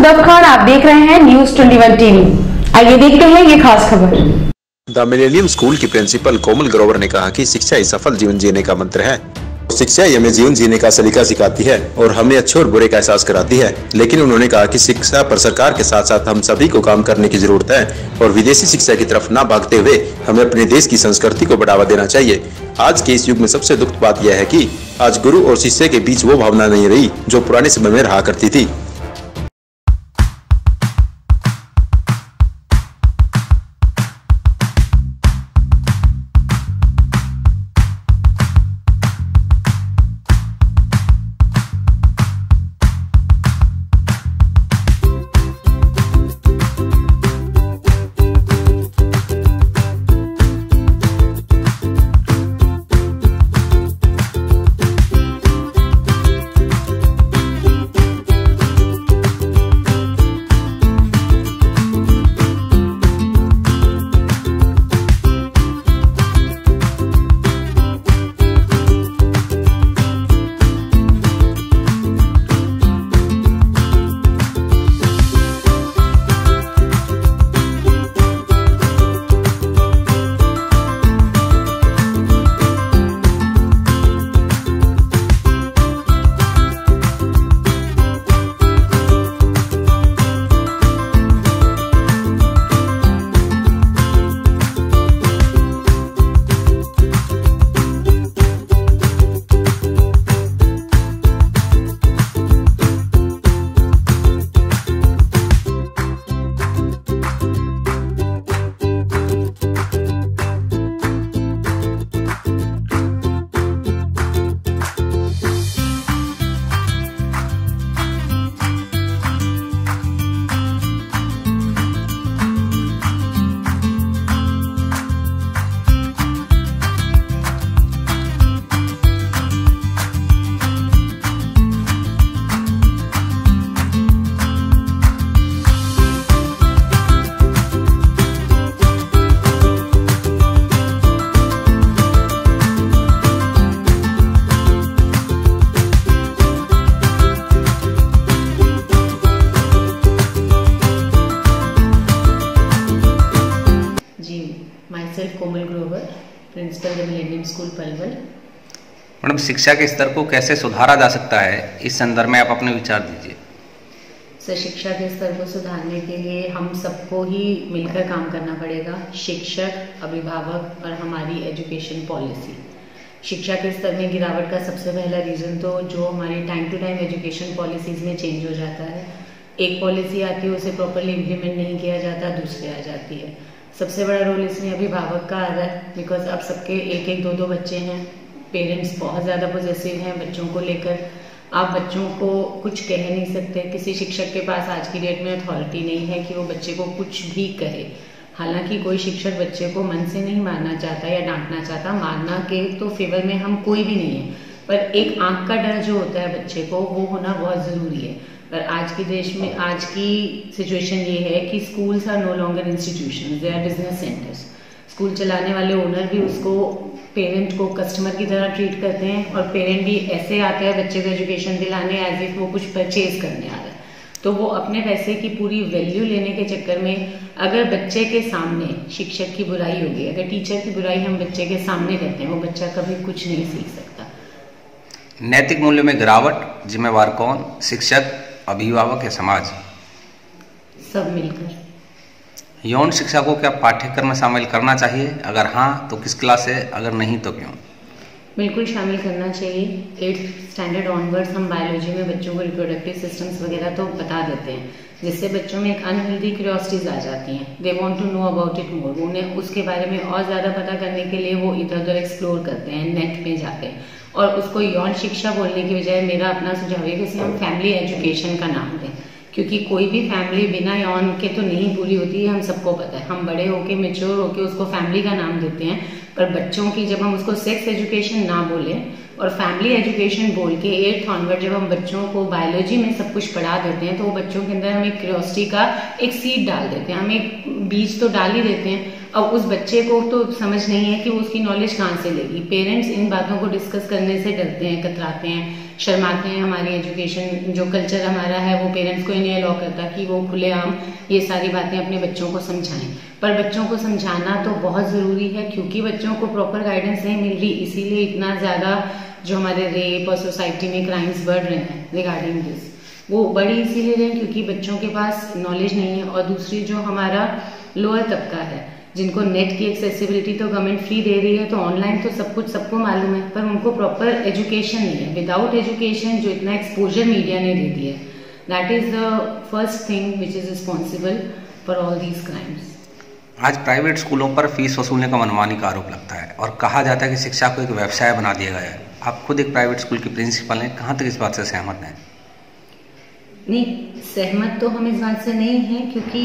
सदफ खान, आप देख रहे हैं न्यूज 21 टीवी। आइए देखते हैं ये खास खबर। द मिलेनियम स्कूल की प्रिंसिपल कोमल ग्रोवर ने कहा कि शिक्षा ही सफल जीवन जीने का मंत्र है। शिक्षा ही हमें जीवन जीने का सलीका सिखाती है और हमें अच्छे और बुरे का एहसास कराती है। लेकिन उन्होंने कहा कि शिक्षा पर सरकार के साथ साथ हम सभी को काम करने की जरूरत है और विदेशी शिक्षा की तरफ न भागते हुए हमें अपने देश की संस्कृति को बढ़ावा देना चाहिए। आज के इस युग में सबसे दुखद बात यह है कि आज गुरु और शिष्य के बीच वो भावना नहीं रही जो पुराने समय में रहा करती थी। myself Komal Grover, principal the millennium school Palwal. Madam, शिक्षा के स्तर को कैसे सुधारा जा सकता है, इस संदर्भ में आप अपने विचार दीजिए। सर, शिक्षा के स्तर को सुधारने के लिए हम सबको ही मिलकर काम करना पड़ेगा। शिक्षक, अभिभावक और हमारी एजुकेशन पॉलिसी। शिक्षा के स्तर में गिरावट का सबसे पहला रीज़न तो जो हमारी time to time education policies में चेंज हो जाता है। एक पॉलिसी आती है, उसे प्रॉपरली इम्प्लीमेंट नहीं किया जाता, दूसरी आ जाती है। सबसे बड़ा रोल इसमें अभिभावक का आ रहा है, बिकॉज अब सबके एक एक दो बच्चे हैं। पेरेंट्स बहुत ज़्यादा पॉजेसिव हैं बच्चों को लेकर। आप बच्चों को कुछ कह नहीं सकते। किसी शिक्षक के पास आज की डेट में अथॉरिटी नहीं है कि वो बच्चे को कुछ भी कहे। हालांकि कोई शिक्षक बच्चे को मन से नहीं मारना चाहता या डांटना चाहता। मारना के तो फेवर में हम कोई भी नहीं है, पर एक आंख का डर जो होता है बच्चे को, वो होना बहुत ज़रूरी है। पर आज के देश में आज की सिचुएशन ये है कि schools are no longer institution, they are business centres. School चलाने वाले ओनर भी उसको, पेरेंट को कस्टमर की तरह ट्रीट करते हैं और पेरेंट भी ऐसे आता है बच्चे को एजुकेशन दिलाने एज इफ वो कुछ परचेज करने आ रहा है। तो वो अपने पैसे की पूरी वैल्यू लेने के चक्कर में अगर बच्चे के सामने शिक्षक की बुराई होगी, अगर टीचर की बुराई हम बच्चे के सामने करते हैं, वो बच्चा कभी कुछ नहीं सीख सकता। नैतिक मूल्य में गिरावट, जिम्मेवार कौन? शिक्षक, अभिभावक या समाज? सब मिलकर। यौन शिक्षा को क्या पाठ्यक्रम में शामिल करना चाहिए? अगर हाँ तो किस क्लास से, अगर नहीं तो क्यों? बिल्कुल शामिल करना चाहिए। 8th स्टैंडर्ड ऑनवर्ड्स हम बायोलॉजी में बच्चों को रिप्रोडक्टिव सिस्टम्स वगैरह तो बता देते हैं, जिससे बच्चों में एक अनहेल्दी क्यूरियोसिटीज आ जाती हैं। They want to know about it more. उन्हें उसके बारे में और ज़्यादा पता करने के लिए वो इधर उधर एक्सप्लोर करते हैं नेट में जाके। और उसको यौन शिक्षा बोलने की बजाय मेरा अपना सुझाव है कि उसे हम फैमिली एजुकेशन का नाम दें, क्योंकि कोई भी फैमिली बिना यौन के तो नहीं पूरी होती है, हम सबको पता है। हम बड़े होके मेच्योर होके उसको फैमिली का नाम देते हैं, पर बच्चों की जब हम उसको सेक्स एजुकेशन ना बोलें और फैमिली एजुकेशन बोल के 8th ऑनवर्ड जब हम बच्चों को बायोलॉजी में सब कुछ पढ़ा देते हैं, तो वो बच्चों के अंदर हम एक क्यूरियोसिटी का एक सीड डाल देते हैं। हम एक बीज तो डाल ही देते हैं, अब उस बच्चे को तो समझ नहीं है कि वो उसकी नॉलेज कहाँ से लेगी। पेरेंट्स इन बातों को डिस्कस करने से डरते हैं, कतराते हैं, शर्माते हैं। हमारी एजुकेशन जो कल्चर हमारा है वो पेरेंट्स को नहीं अलाउ करता कि वो खुलेआम ये सारी बातें अपने बच्चों को समझाएं। पर बच्चों को समझाना तो बहुत ज़रूरी है, क्योंकि बच्चों को प्रॉपर गाइडेंस नहीं मिल रही, इसीलिए इतना ज़्यादा जो हमारे रेप और सोसाइटी में क्राइम्स बढ़ रहे हैं रिगार्डिंग दिस, वो बड़ी इसीलिए रहे क्योंकि बच्चों के पास नॉलेज नहीं है। और दूसरी जो हमारा लोअर तबका है, जिनको नेट की एक्सेसिबिलिटी तो गवर्नमेंट फ्री दे रही है, तो ऑनलाइन तो सब कुछ सबको मालूम है, पर उनको प्रॉपर एजुकेशन नहीं है। विदाउट एजुकेशन जो इतना एक्सपोजर मीडिया ने दे दिया है, that is the first thing which is responsible for all these crimes. आज प्राइवेट स्कूलों पर फीस वसूलने का मनमानी का आरोप लगता है और कहा जाता है कि शिक्षा को एक व्यवसाय बना दिया गया है। आप खुद एक प्राइवेट स्कूल की प्रिंसिपल हैं, कहाँ तक इस बात से सहमत हैं? नहीं, सहमत तो हम इस बात से नहीं हैं, क्योंकि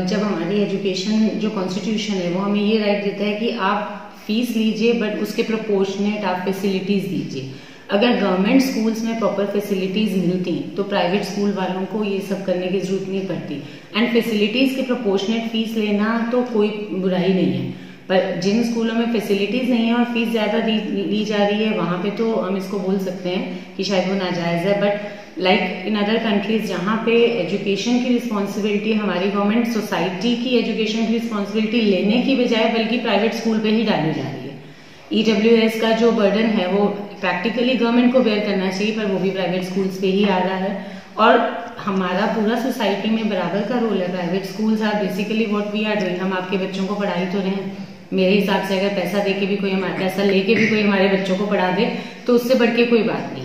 जब हमारी एजुकेशन जो कॉन्स्टिट्यूशन है वो हमें ये राइट देता है कि आप फीस लीजिए बट उसके प्रोपोर्शनेट आप फैसिलिटीज़ दीजिए। अगर गवर्नमेंट स्कूल्स में प्रॉपर फैसिलिटीज़ मिलती तो प्राइवेट स्कूल वालों को ये सब करने की जरूरत नहीं पड़ती। एंड फैसिलिटीज़ के प्रोपोर्शनेट फीस लेना तो कोई बुराई नहीं है, पर जिन स्कूलों में फैसिलिटीज़ नहीं है और फीस ज़्यादा ली जा रही है, वहाँ पे तो हम इसको बोल सकते हैं कि शायद वो नाजायज़ है। But like in other countries जहाँ पे एजुकेशन की रिस्पॉन्सिबिलिटी हमारी गवर्नमेंट सोसाइटी की एजुकेशन की रिस्पॉन्सिबिलिटी लेने की बजाय बल्कि प्राइवेट स्कूल पे ही डाली जा रही है। EWS का जो बर्डन है वो प्रैक्टिकली गवर्नमेंट को बेयर करना चाहिए, पर वो भी प्राइवेट स्कूल्स पे ही आ रहा है। और हमारा पूरा सोसाइटी में बराबर का रोल है। Private schools are basically what we are doing. हम आपके बच्चों को पढ़ा ही तो रहे हैं। मेरे हिसाब से अगर पैसा दे के भी कोई पैसा लेके भी कोई हमारे बच्चों को पढ़ा दे तो उससे बढ़ के कोई बात नहीं।